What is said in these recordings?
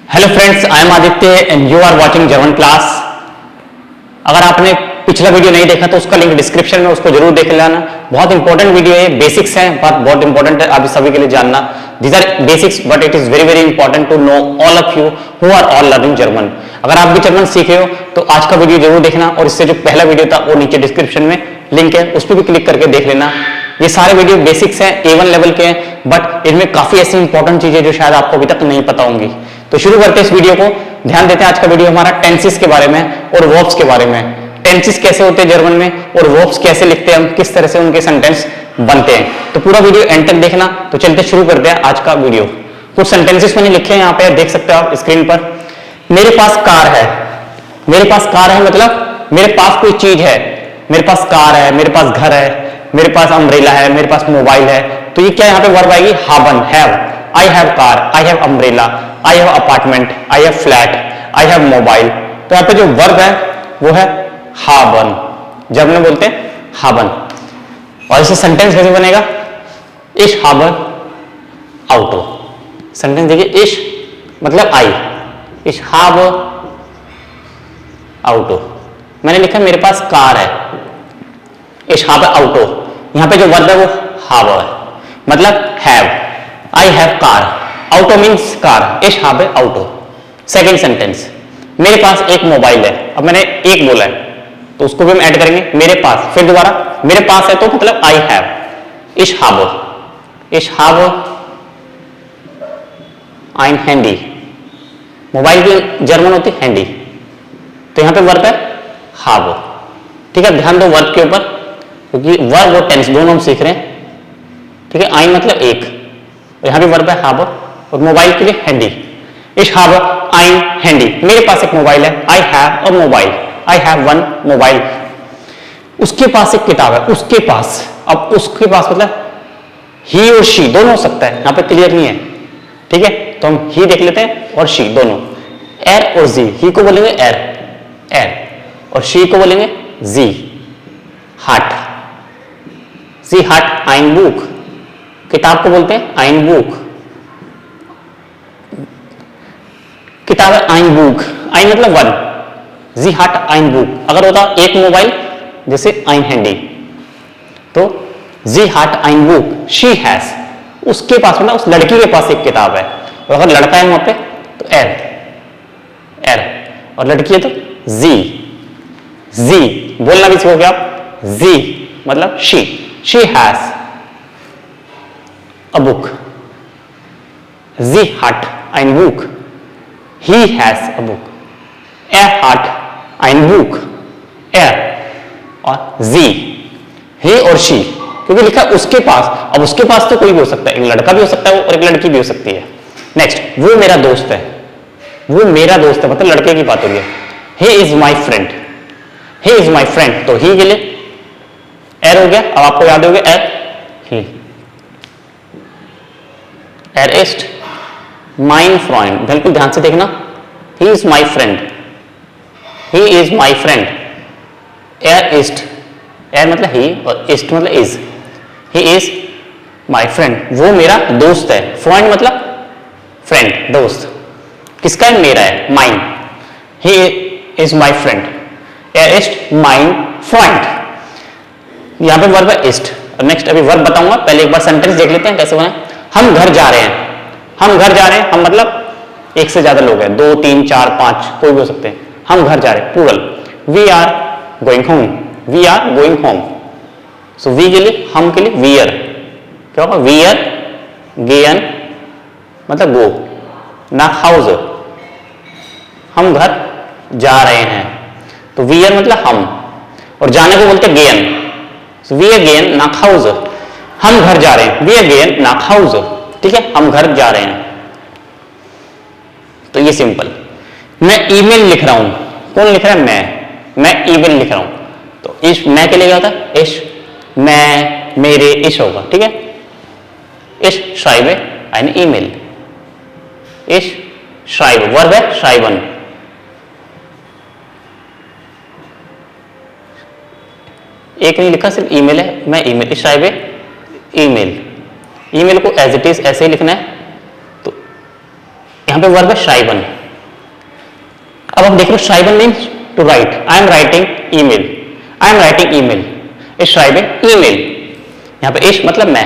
Hello friends, I am Aditya and you are watching German class. अगर आपने पिछला video नहीं देखा तो उसका लिंक डिस्क्रिप्शन में, उसको जरूर देख लेना। बहुत इंपॉर्टेंट वीडियो है, बेसिक्स हैं पर बहुत इंपॉर्टेंट है आप सभी के लिए जानना। These are basics but it is very very important to know all of you who are all learning German. अगर आप भी जर्मन सीखे हो तो आज का वीडियो जरूर देखना, और इससे जो पहला वीडियो था वो नीचे डिस्क्रिप्शन में लिंक है, उस पर भी क्लिक करके देख लेना। ये सारे वीडियो बेसिक्स हैं, A1 लेवल के हैं, बट इनमें काफी ऐसी इंपॉर्टेंट चीजें जो शायद आपको अभी तक नहीं पता होंगी। तो शुरू करते हैं इस वीडियो को। ध्यान देते हैं आज का वीडियो हमारा टेंसेस के बारे में और वर्ब्स के बारे में। टेंसेस कैसे होते हैं जर्मन में और वर्ब्स कैसे लिखते हैं हम, किस तरह से उनके सेंटेंस बनते हैं। तो पूरा वीडियो एंड तक देखना। तो चलते शुरू करते हैं आज का वीडियो। कुछ सेंटेंसेस मैंने लिखे हैं यहाँ पे, देख सकते हो आप स्क्रीन पर। मेरे पास कार है। मेरे पास कार है मतलब मेरे पास कोई चीज है। मेरे पास कार है, मेरे पास घर है, मेरे पास अम्ब्रेला है, मेरे पास मोबाइल है। तो ये क्या यहाँ पे वर्ब आएगी? हावन, have. I have car, I have umbrella, I have apartment, I have flat, I have mobile. तो यहाँ पे जो वर्ब है वो है हावन। जब में बोलते हैं हावन। और इसे सेंटेंस कैसे बनेगा? इश हावन ऑटो। सेंटेंस देखिए, इश मतलब आई, इश हाव ऑटो। मैंने लिखा मेरे पास कार है, इश हाव ऑटो। यहां पे जो वर्ब है वो हाव है, मतलब have. I have car, auto means car, इश हाव ऑटो। सेकेंड सेंटेंस, मेरे पास एक मोबाइल है। अब मैंने एक बोला है तो उसको भी हम ऐड करेंगे, मेरे पास। फिर दोबारा मेरे पास है तो मतलब आई हैव, इश हाव, इश हाव आइन हैंडी। मोबाइल की जर्मन होती है हैंडी, तो यहां पे वर्ब है हाव। ठीक है, ध्यान दो वर्ब के ऊपर, क्योंकि वर्ब और टेंस दोनों हम सीख रहे हैं। ठीक है, आइन मतलब एक, यहां पे वर्ब है हाव, और मोबाइल के लिए हैंडी। इश हाव आइन हैंडी। मेरे पास एक मोबाइल है, I have a mobile, I have one mobile. उसके पास एक किताब है, उसके पास। अब उसके पास मतलब ही और शी दोनों हो सकता है, यहां पे क्लियर नहीं है। ठीक है, तो हम ही देख लेते हैं और शी दोनों। एर और जी, ही को बोलेंगे एर, एर, और शी को बोलेंगे जी। हाट, जी हाट आइन बुक। किताब को बोलते हैं आइन बुक। किताब है आइन बुक, आइन मतलब वन, जी हाट आइन बुक। अगर होता एक मोबाइल जैसे आइन हैंडी, तो जी हाट आइन बुक, शी हैज। उसके पास मतलब उस लड़की के पास एक किताब है, और अगर लड़का है वहां पे तो एर, एर, और लड़की है तो जी। जी बोलना भी सीखोगे आप, जी मतलब she, she has a book. जी हाट ein Buch, he has a book, hat ein Buch, और sie, he और she, क्योंकि लिखा उसके पास। अब उसके पास तो कोई भी हो सकता है, एक लड़का भी हो सकता है और एक लड़की भी हो सकती है। नेक्स्ट, वो मेरा दोस्त है। वो मेरा दोस्त है मतलब लड़के की बात हो रही है। he is my friend, he is my friend, तो he के लिए एर हो गया। अब आपको याद हो गया एर, he, er ist mein Freund। बिल्कुल ध्यान से देखना, he is my friend, he is my friend, er ist, er मतलब he और ist मतलब is, he is my friend, वो मेरा दोस्त है। Freund मतलब friend, दोस्त। किसका है? मेरा है, mine, he is my friend, er ist mein Freund। यहां पे वर्ब है ist। और नेक्स्ट अभी वर्ब बताऊंगा, पहले एक बार सेंटेंस देख लेते हैं कैसे बना। हम घर जा रहे हैं। हम घर जा रहे हैं, हम मतलब एक से ज्यादा लोग हैं, 2 3 4 5 कोई भी हो सकते हैं। हम घर जा रहे हैं, plural. We are going home, we are going home. So we के लिए, हम के लिए वियर। क्या होगा? वियर, गेयन मतलब गो, नाक हाउस। हम घर जा रहे हैं, तो वियर मतलब हम, और जाने को बोलते गेयन। सो वी आर गेयन नाक हाउस। हम घर जा रहे हैं, वी आर गेयन नाक हाउस। ठीक है, हम घर जा रहे हैं। तो ये सिंपल। मैं ईमेल लिख रहा हूं, कौन लिख रहा है? मैं ईमेल लिख रहा हूं, तो इश मैं के लिए क्या होता है? इश, मैं, मेरे, इश होगा। ठीक है, इश schreibe eine ईमेल, इश schreibe, वर्ब है schreiben। एक नहीं लिखा, सिर्फ ईमेल है, मैं ईमेल, इश schreibe ईमेल। ईमेल को एज इट इज ऐसे ही लिखना है। तो यहां पे वर्ब है श्राइबन। आप देख रहे हो schreiben means to write, I am writing email, I am writing email, is schreiben email, यहाँ पे इश मतलब मैं।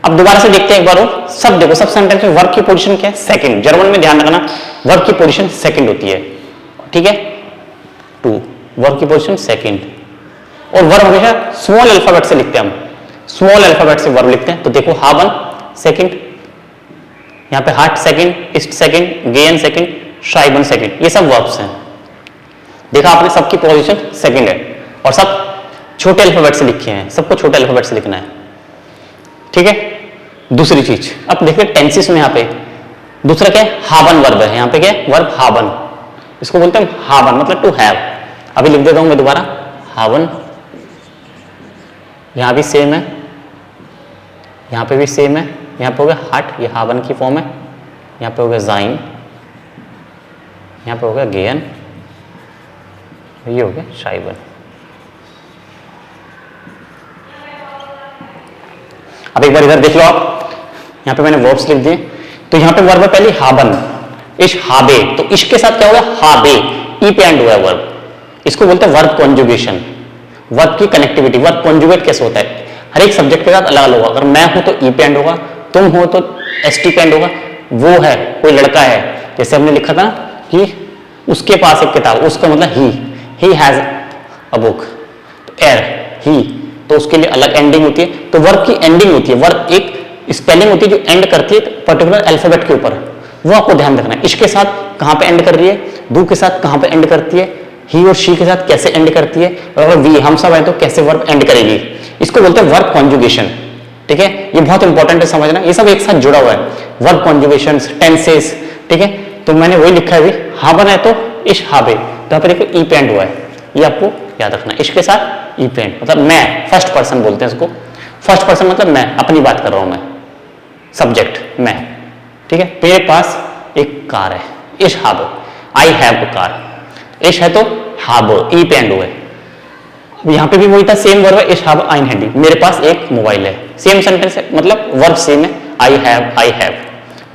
अब दोबारा से देखते हैं एक बार और, सब देखो सब सेंटेंस में वर्ब की पोजीशन क्या है, सेकंड। जर्मन में ध्यान रखना वर्ब की पोजीशन सेकंड होती है, ठीक है, टू, वर्ब की पोजीशन सेकंड। और वर्ब हमेशा स्मॉल अल्फाबेट से लिखते हैं, हम स्मॉल अल्फाबेट से वर्ब लिखते हैं। तो देखो हावन सेकंड, यहाँ पे heart second, east second, gain second, schreiben second, ये सब वर्ब्स हैं। देखा आपने, सबकी पोजीशन सेकंड है और सब छोटे अल्फाबेट से लिखे हैं, सबको छोटे अल्फाबेट से लिखना है, ठीक है। दूसरी चीज अब देखिए टेंसेस में, यहाँ पे दूसरा क्या है, हावन वर्ब है, यहाँ पे क्या है, वर्ब हावन, इसको बोलते हैं हावन मतलब टू हैव। अभी लिख देता हूं मैं दोबारा, हावन, यहां भी सेम है, यहां पे भी सेम है, यहां पे हो गया हार्ट, ये हावन की फॉर्म है, यहां पे हो गया जाइन, यहां पे हो गया गेन, ये हो गया schreiben। अब एक बार इधर देख लो आप, यहां पे मैंने वर्ब्स लिख दिए। तो यहां पे वर्ब है पहले हाबन, इश हाबे, तो इश के साथ क्या होगा, हाबे, ई पे एंड हुआ है वर्ब, इसको बोलते हैं वर्ब कॉन्जुगेशन, वर्ब की कनेक्टिविटी। वर्ब कॉन्जुगेट कैसे होता है, हर एक सब्जेक्ट के साथ अलग अलग होगा। अगर मैं हूं तो ई पे एंड होगा, तुम हो तो एस टी पे एंड होगा, वो है कोई लड़का है, जैसे हमने लिखा था ना कि उसके पास एक किताब, उसका मतलब ही हैज अ बुक, एर ही, तो उसके लिए अलग एंडिंग होती है। तो वर्ब की एंडिंग होती है, वर्ब एक स्पेलिंग होती है जो एंड करती है पर्टिकुलर अल्फाबेट के ऊपर, वो आपको ध्यान रखना है। इसके साथ कहां पे एंड कर रही है, डू के साथ कहां पे एंड करती है, ही और शी के साथ कैसे एंड करती है, और अगर वी हम सब है तो कैसे वर्ब एंड करेगी, इसको बोलते हैं वर्ब कॉन्जुगेशन, ठीक है। ये बहुत इंपॉर्टेंट है समझना, ये सब एक साथ जुड़ा हुआ है, वर्ब कॉन्जुगेशन, टेंसेस, ठीक है। तो मैंने वही लिखा है, हाबन है तो इश हाबे, तो यहाँ पे देखो ई पे एंड हुआ है, ये आपको याद रखना। इसके साथ ई पे एंड मतलब मैं, फर्स्ट पर्सन बोलते हैं इसको, फर्स्ट पर्सन मतलब मैं, अपनी बात कर रहा हूं मैं, सब्जेक्ट मैं, ठीक है। मेरे पास एक कार है, इश हाब, आई हैव अ कार, इश है तो हाब, ई पे एंड हुआ है। यहां पे भी वही था, सेम वर्ब है, इश हाब आइन हैंडी, मेरे पास एक मोबाइल है, सेम सेंटेंस है, मतलब वर्ब सेम है, आई हैव,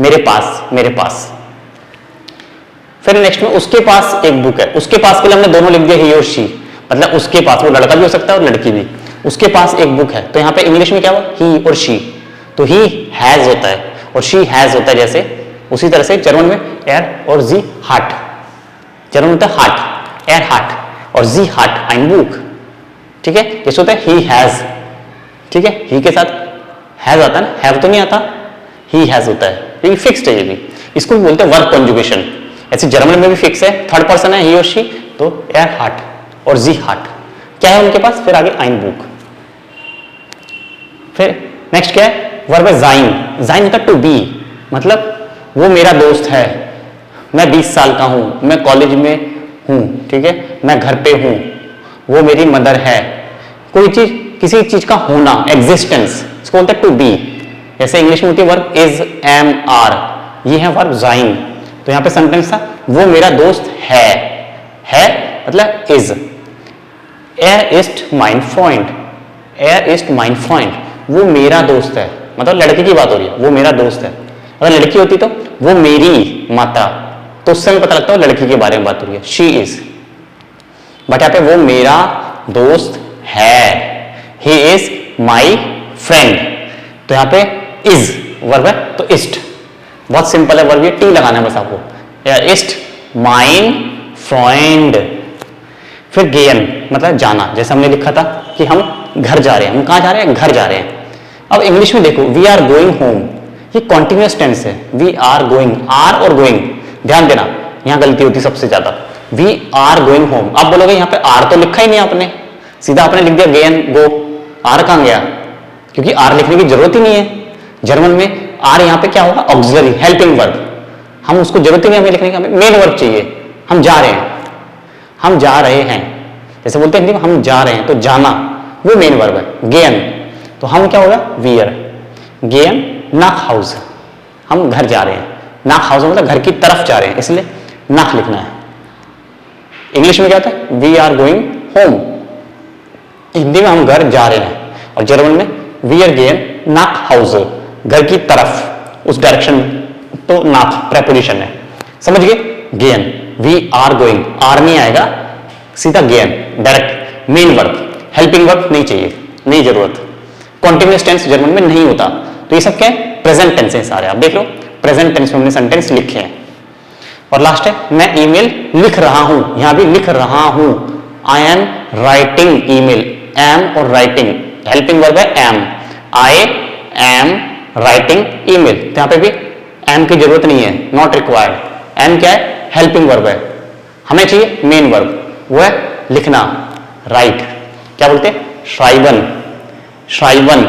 मेरे पास, मेरे पास। फिर नेक्स्ट में उसके पास एक बुक है, उसके पास के लिए हमने दोनों लिख दिया ही और शी, मतलब उसके पास, वो लड़का भी हो सकता है और लड़की भी, उसके पास एक बुक है। तो यहाँ पे इंग्लिश में क्या हुआ, ही और शी, तो ही हैज होता है और शी हैज होता है, जैसे उसी तरह से जर्मन में एर और जी हार्ट, जर्मन में होता है हार्ट, एर हार्ट और जी हार्ट ein बुक, ठीक है। जैसे होता है ही हैज, ठीक है, ही के साथ हैज आता है ना, हैव तो नहीं आता, ही हैज होता है, ये फिक्स्ड है, ये भी इसको भी बोलते हैं वर्ब कॉन्जुगेशन। ऐसे जर्मन में भी फिक्स है, थर्ड पर्सन है ही और शी, तो एर हार्ट और जी हार्ट, क्या है उनके पास, फिर आगे ein बुक। फिर नेक्स्ट क्या है, वर्ब है जाइन, जाइन होता है टू बी, मतलब वो मेरा दोस्त है, मैं 20 साल का हूं, मैं कॉलेज में हूं, ठीक है, मैं घर पे हूं, वो मेरी मदर है, कोई चीज, किसी चीज का होना, एग्जिस्टेंस, इसको बोलते हैं टू बी। जैसे इंग्लिश में होती है वर्ब इज, एम, आर, ये है वर्ब जाइन। तो यहां पे सेंटेंस था, वो मेरा दोस्त है मतलब is, er ist mein Freund, er ist mein Freund, वो मेरा दोस्त है, मतलब लड़के की बात हो रही है, वो मेरा दोस्त है। अगर लड़की होती तो वो मेरी माता, तो उससे हमें पता लगता है लड़की के बारे में बात हो रही है, शी इज। बट यहाँ पे वो मेरा दोस्त है, ही इज माई फ्रेंड, तो यहाँ पे इज वर्ब है तो इस्ट, बहुत सिंपल है वर्ब, ये टी लगाना है बस आपको, इस्ट माइन फ्रेंड। फिर गेन मतलब जाना, जैसे हमने लिखा था कि हम घर जा रहे हैं, हम कहां जा रहे हैं, घर जा रहे हैं। अब इंग्लिश में देखो, वी आर गोइंग होम, ये कॉन्टिन्यूअस टेंस है, वी आर गोइंग, आर और गोइंग, ध्यान देना यहां गलती होती सबसे ज्यादा, वी आर गोइंग होम। आप बोलोगे यहाँ पे आर तो लिखा ही नहीं आपने, सीधा आपने लिख दिया गेन गो, आर कहां गया, क्योंकि आर लिखने की जरूरत ही नहीं है। जर्मन में आर यहाँ पे क्या होगा, ऑक्सिलरी हेल्पिंग वर्ब, हम उसको जरूरत ही नहीं हमें लिखने की, हमें मेन वर्ब चाहिए, हम जा रहे हैं, हम जा रहे हैं, जैसे बोलते हैं हिंदी में हम जा रहे हैं, तो जाना वो मेन वर्ब है। गेन, तो हम क्या होगा, वियर, गेन नाक हाउस, हम घर जा रहे हैं, नाक हाउस मतलब घर की तरफ जा रहे हैं, इसलिए नाक लिखना है। इंग्लिश में क्या होता है, we are going home, Hindi में हम घर जा रहे हैं, और जर्मन में वियर गेन नाक हाउस, घर की तरफ, उस डायरेक्शन, तो नाक प्रेपोजिशन है, समझ गए। गेन वी आर गोइंग, आर नहीं आएगा, सीधा गेन direct main verb, helping verb नहीं चाहिए, नहीं जरूरत। कॉन्टिन्यूअस टेंस जर्मन में नहीं होता। तो ये सब क्या है, प्रेजेंट टेंस है सारे। आप देख लो प्रेजेंट टेंस में हमने सेंटेंस लिखे हैं। और लास्ट है मैं ईमेल लिख रहा हूं, यहां भी लिख रहा हूं, I am writing email, am और राइटिंग हेल्पिंग वर्ब है am, I am writing email, तो यहां पे भी एम की जरूरत नहीं है, नॉट रिक्वायर्ड। एम क्या है, हेल्पिंग वर्ब है, हमें चाहिए मेन वर्ब, वो है लिखना, राइट। क्या बोलते हैं, श्राइबन, श्राइबन।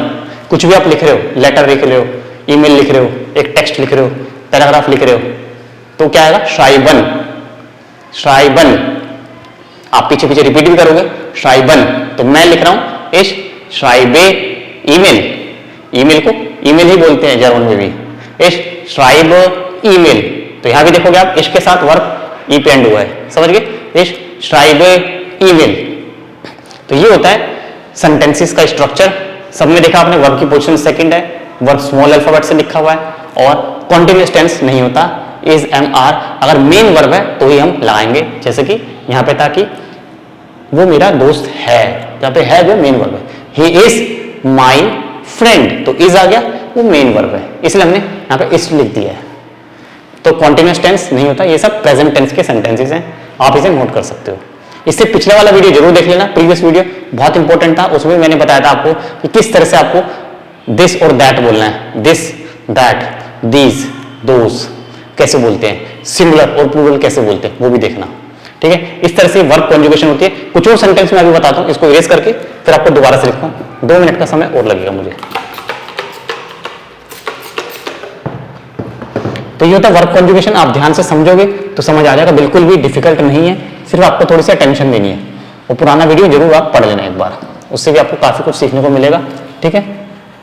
कुछ भी आप लिख रहे हो, लेटर लिख रहे हो, ईमेल लिख रहे हो, एक टेक्स्ट लिख रहे हो, पैराग्राफ लिख रहे हो, तो क्या आएगा, श्राइबन, श्राइबन। आप पीछे पीछे रिपीट भी करोगे, श्राइबन। तो मैं लिख रहा हूं इस श्राइबे ईमेल, ईमेल को ईमेल ही बोलते हैं जर्मन में भी, इस श्राइब ईमेल। तो यहां भी देखोगे आप इसके साथ वर्ब ई पे एंड हुआ है, समझ गए, इस श्राइबे ईमेल। तो ये होता है सेंटेंसेस का स्ट्रक्चर। सब में देखा आपने, वर्ब की पोजीशन सेकंड है, वर्ब स्मॉल अल्फाबेट से लिखा हुआ है, और कॉन्टिन्यूअस टेंस नहीं होता, इज एम आर। अगर मेन वर्ब है तो ही हम लगाएंगे, जैसे कि यहां पे था कि वो मेरा दोस्त है, यहां पे है जो मेन वर्ब है, ही इज माई फ्रेंड, तो इज आ गया, वो मेन वर्ब है, इसलिए हमने यहां पे इज लिख दिया है। तो कॉन्टिन्यूअस टेंस नहीं होता, ये सब प्रेजेंट टेंस के सेंटेंसेस हैं, आप इसे नोट कर सकते हो। इससे पिछले वाला वीडियो जरूर देख लेना, प्रीवियस वीडियो बहुत इंपॉर्टेंट था, उसमें मैंने बताया था आपको कि किस तरह से आपको दिस और दैट बोलना है, दिस दैट, दीज, दोज कैसे बोलते हैं, सिंगुलर और प्लूरल कैसे बोलते हैं, वो भी देखना, ठीक है। इस तरह से वर्ब कॉन्जुगेशन होती है। कुछ और सेंटेंस में अभी बताता हूं, इसको इरेज करके फिर आपको दोबारा से लिखता हूं, 2 मिनट का समय और लगेगा मुझे। तो ये होता है वर्ब कॉन्जुगेशन, आप ध्यान से समझोगे तो समझ आ जाएगा, बिल्कुल भी डिफिकल्ट नहीं है, सिर्फ आपको थोड़ी सी अटेंशन देनी है। और पुराना वीडियो जरूर आप पढ़ लेना एक बार, उससे भी आपको काफी कुछ सीखने को मिलेगा, ठीक है।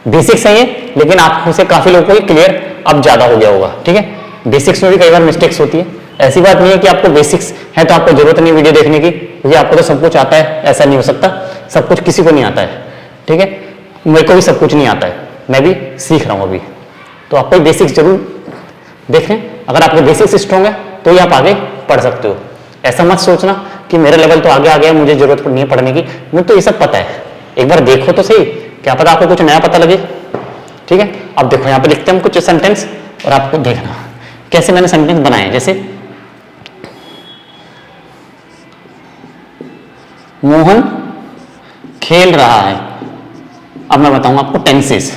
बेसिक्स है ये, लेकिन आप से काफी लोगों को क्लियर अब ज्यादा हो गया होगा, ठीक है। बेसिक्स में भी कई बार मिस्टेक्स होती है, ऐसी बात नहीं है कि आपको बेसिक्स है तो आपको जरूरत नहीं वीडियो देखने की, क्योंकि आपको तो सब कुछ आता है, ऐसा नहीं हो सकता, सब कुछ किसी को नहीं आता है, ठीक है। मेरे को भी सब कुछ नहीं आता है, मैं भी सीख रहा हूं अभी, तो आपको बेसिक्स जरूर देख लें। अगर आपके बेसिक्स स्ट्रॉन्ग है तो ही आप आगे पढ़ सकते हो। ऐसा मत सोचना कि मेरा लेवल तो आगे आ गया, मुझे जरूरत नहीं है पढ़ने की, मुझे तो ये सब पता है। एक बार देखो तो सही, क्या पता आपको कुछ नया पता लगे, ठीक है। अब देखो यहाँ पे लिखते हैं हम कुछ सेंटेंस, और आपको देखना कैसे मैंने सेंटेंस बनाए। जैसे मोहन खेल रहा है, अब मैं बताऊंगा आपको टेंसेस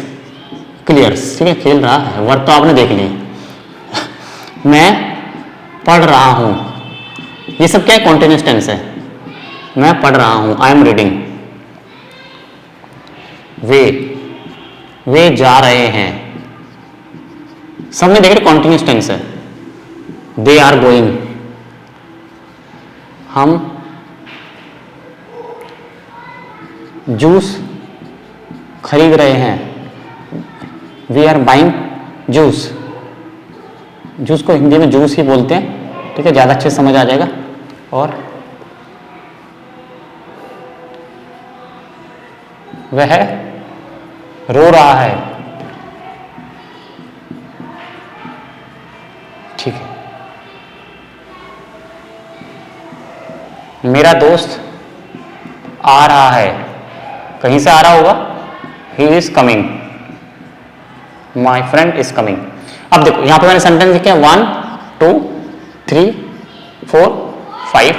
क्लियर, ठीक है। खेल रहा है वर्ब तो आपने देख ली, मैं पढ़ रहा हूं, ये सब क्या है, कॉन्टिन्यूअस टेंस है। मैं पढ़ रहा हूं, आई एम रीडिंग। वे जा रहे हैं, सब में देख रहे कॉन्टिन्यूअस टेंस है। दे आर गोइंग, हम जूस खरीद रहे हैं। We are buying juice, juice को हिंदी में जूस ही बोलते हैं, ठीक है, ज्यादा अच्छे से समझ आ जाएगा। और वह रो रहा है, ठीक है। मेरा दोस्त आ रहा है, कहीं से आ रहा होगा, he is coming, my friend is coming. अब देखो यहां पे मैंने सेंटेंस लिखे 1 2 3 4 5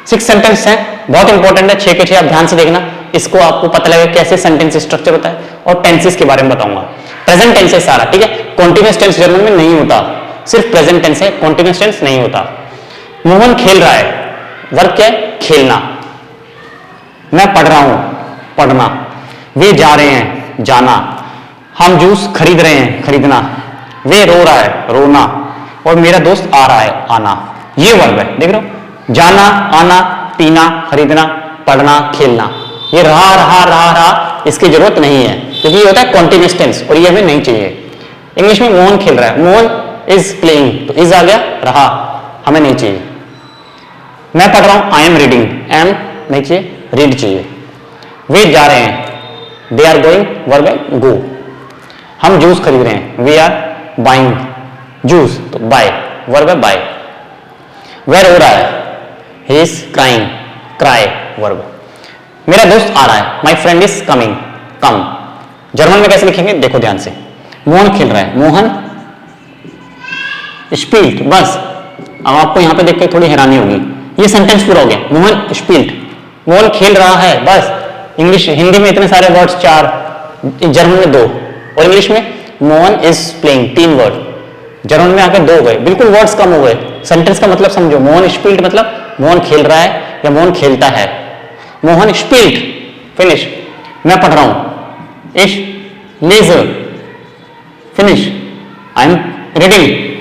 6 सेंटेंस हैं, बहुत इंपॉर्टेंट है, 6 के 6 आप ध्यान से देखना, इसको आपको पता लगेगा कैसे सेंटेंस स्ट्रक्चर होता है। और टेंसेस के बारे में बताऊंगा, प्रेजेंट टेंस है सारा, ठीक है। कॉन्टिन्यूअस टेंस जर्मन में नहीं होता, सिर्फ प्रेजेंट टेंस है, कॉन्टिन्यूअस टेंस नहीं होता। मोहन खेल रहा है, वर्ब क्या है, खेलना। मैं पढ़ रहा हूं, पढ़ना। वे जा रहे हैं, जाना। हम जूस खरीद रहे हैं, खरीदना। वे रो रहा है, रोना। और मेरा दोस्त आ रहा है, आना। ये वर्ब है, देख रहे हो, जाना, आना, पीना, खरीदना, पढ़ना, खेलना। ये रहा, इसकी जरूरत नहीं है, क्योंकि ये होता है कॉन्टिन्यूअस टेंस, और ये हमें नहीं चाहिए। इंग्लिश में मोहन खेल रहा है, मोहन इज प्लेइंग, तो इज आ गया, रहा, हमें नहीं चाहिए। मैं पढ़ रहा हूं, आई एम रीडिंग, एम नहीं चाहिए, रीड चाहिए। वे जा रहे हैं, दे आर गोइंग, वर्ब है गो। हम जूस खरीद रहे हैं, वी आर बाइंग जूस, तो बाय, वर्ब है बाय। वेर हो रहा है, he is crying, cry verb. मेरा दोस्त आ रहा है, my friend is coming, come. German में कैसे लिखेंगे देखो ध्यान से, मोहन खेल रहा है, मोहन स्पील्ट। बस अब आपको यहां पे देख के थोड़ी हैरानी होगी, ये सेंटेंस पूरा हो गया, मोहन स्पील्ट, मोहन खेल रहा है। बस इंग्लिश हिंदी में इतने सारे वर्ड्स 4, जर्मन में 2, और इंग्लिश में Mohan is playing 3 word, German में आकर 2 हो गए, बिल्कुल वर्ड्स कम हो गए। सेंटेंस का मतलब समझो, मोहन स्पील्ट मतलब मोहन खेल रहा है या मोहन खेलता है। मोहन स्पील्ट, फिनिश। मैं पढ़ रहा हूं, इश लेजर, फिनिश। I am reading.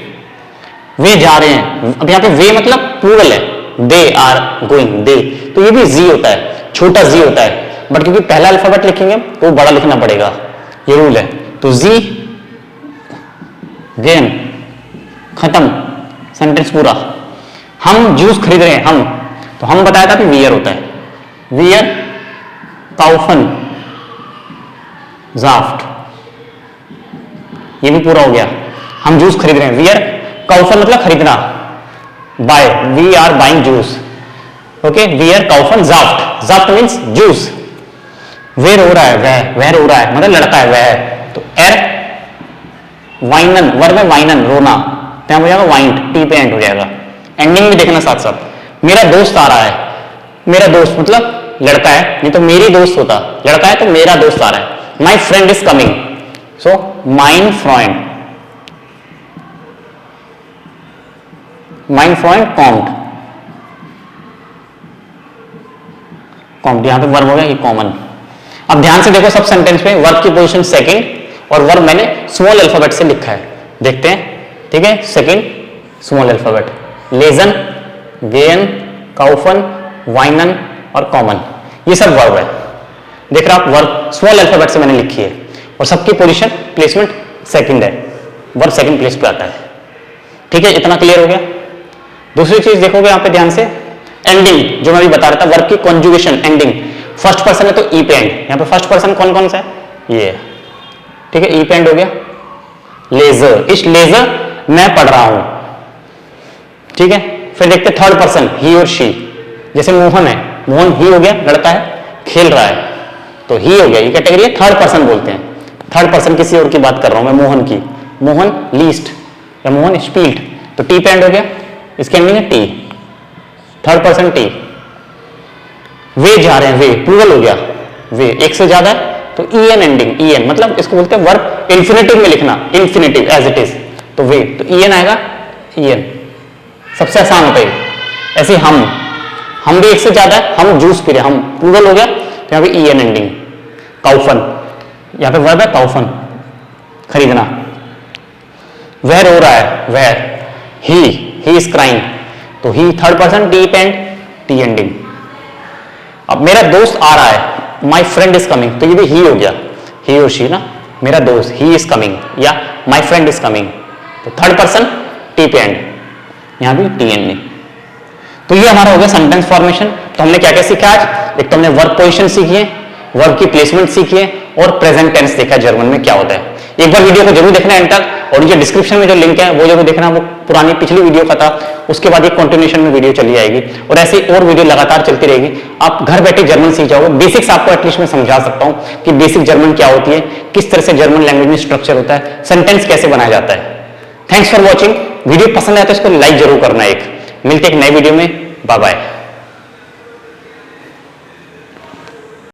वे जा रहे हैं, अब यहां पे वे मतलब प्लूरल है, दे आर गोइंग, दे, तो ये भी जी होता है, छोटा जी होता है, बट क्योंकि पहला अल्फाबेट लिखेंगे तो बड़ा लिखना पड़ेगा, ये रूल है। तो जी गेन, खत्म, सेंटेंस पूरा। हम जूस खरीद रहे हैं, हम, तो हम बताया था कि वियर होता है, वियर काउफन जाफ्ट, ये भी पूरा हो गया। हम जूस खरीद रहे हैं, वियर काउफन मतलब खरीदना, buy, we are buying juice, okay. वियर काउफन जाफ्ट, जाफ्ट मीन्स जूस। वेर हो रहा है, वह, वेर हो रहा है मतलब लड़का है, वह, तो एर वाइनन, वर्ब है वाइनन, रोना, क्या हो जाएगा वाइंड, टी पे एंड हो जाएगा। एंडिंग में देखना साथ साथ। मेरा दोस्त आ रहा है, मेरा दोस्त मतलब लड़का है, नहीं तो मेरी दोस्त होता, लड़का है तो मेरा दोस्त आ रहा है। My friend is coming, so mine friend, mine friend combed, combed, यहां पे वर्ब हो गया ये कॉमन। अब ध्यान से देखो सब सेंटेंस में वर्ब की पोजीशन सेकंड, और वर्ब मैंने स्मॉल अल्फाबेट से लिखा है, देखते हैं, ठीक है। सेकंड स्मॉल अल्फाबेट, लेजन, गेन, काउफन, वाइनन और कॉमन, ये सब वर्ब है। देख रहे आप, वर्ब स्मॉल अल्फाबेट से मैंने लिखी है, और सबकी पोजीशन प्लेसमेंट सेकंड है, वर्ब सेकंड प्लेस पे आता है, ठीक है। इतना क्लियर हो गया। दूसरी चीज देखोगे यहां पे ध्यान से, एंडिंग, जो मैं भी बता रहा था, वर्ब की कॉन्जुगेशन, एंडिंग, फर्स्ट पर्सन है तो ई पे एंड, यहां पे फर्स्ट पर्सन कौन कौन सा है, ये है, ठीक है, ई पे एंड हो गया। लेजर, इस लेजर मैं पढ़ रहा हूं, ठीक है। फिर देखते थर्ड पर्सन, ही और शी, जैसे मोहन है, मोहन ही हो गया, लड़का है, खेल रहा है, तो ही हो गया, ये कैटेगरी है, थर्ड पर्सन बोलते हैं। थर्ड पर्सन किसी और की बात कर रहा हूं मैं, मोहन की, मोहन लीस्ट या मोहन स्पील्ट, तो टी पे एंड हो गया, इसके एंडिंग है टी, थर्ड पर्सन टी। वे जा रहे हैं, वे प्लूरल हो गया, वे एक से ज्यादा है तो E N ending, E N मतलब इसको बोलते हैं वर्ब इंफिनिटिव में लिखना, इंफिनिटिव एज इट इज, तो वे, तो ई एन आएगा, ई एन सबसे आसान होता है। ऐसे हम भी एक से ज्यादा है, हम जूस पी रहे, हम प्लूरल हो गया, तो यहां पे ई एन एंडिंग। काउफन, यहां पे वर्ब है काउफन, खरीदना। वेर हो रहा है, वेर, ही इज क्राइंग, तो ही थर्ड पर्सन, टी पेंड, टी एंडिंग। अब मेरा दोस्त आ रहा है, माई फ्रेंड इज कमिंग, तो ये भी ही हो गया, ही और शी ना, मेरा दोस्त, ही इज कमिंग या माई फ्रेंड इज कमिंग, तो थर्ड पर्सन टी पे एंड, यहां भी टी एंडिंग। तो ये हमारा हो गया सेंटेंस फॉर्मेशन। तो हमने क्या क्या सीखा आज, एक तो हमने वर्ब पोजीशन सीखी है, वर्ब की प्लेसमेंट सीखी है, और प्रेजेंट टेंस देखा जर्मन में क्या होता है। एक बार वीडियो को जरूर देखना एंड तक, और नीचे डिस्क्रिप्शन में जो लिंक है वो जरूर देखना, वो पुरानी पिछली वीडियो का था, उसके बाद एक कंटिन्यूएशन में वीडियो चली जाएगी, और ऐसी और वीडियो लगातार चलती रहेगी। आप घर बैठे जर्मन सीख जाओगे, बेसिक्स आपको एटलीस्ट मैं समझा सकता हूं कि बेसिक जर्मन क्या होती है, किस तरह से जर्मन लैंग्वेज में स्ट्रक्चर होता है, सेंटेंस कैसे बनाया जाता है। Thanks for watching. वीडियो पसंद आए तो इसको लाइक जरूर करना। एक मिलते एक नए वीडियो में, बाय बाय।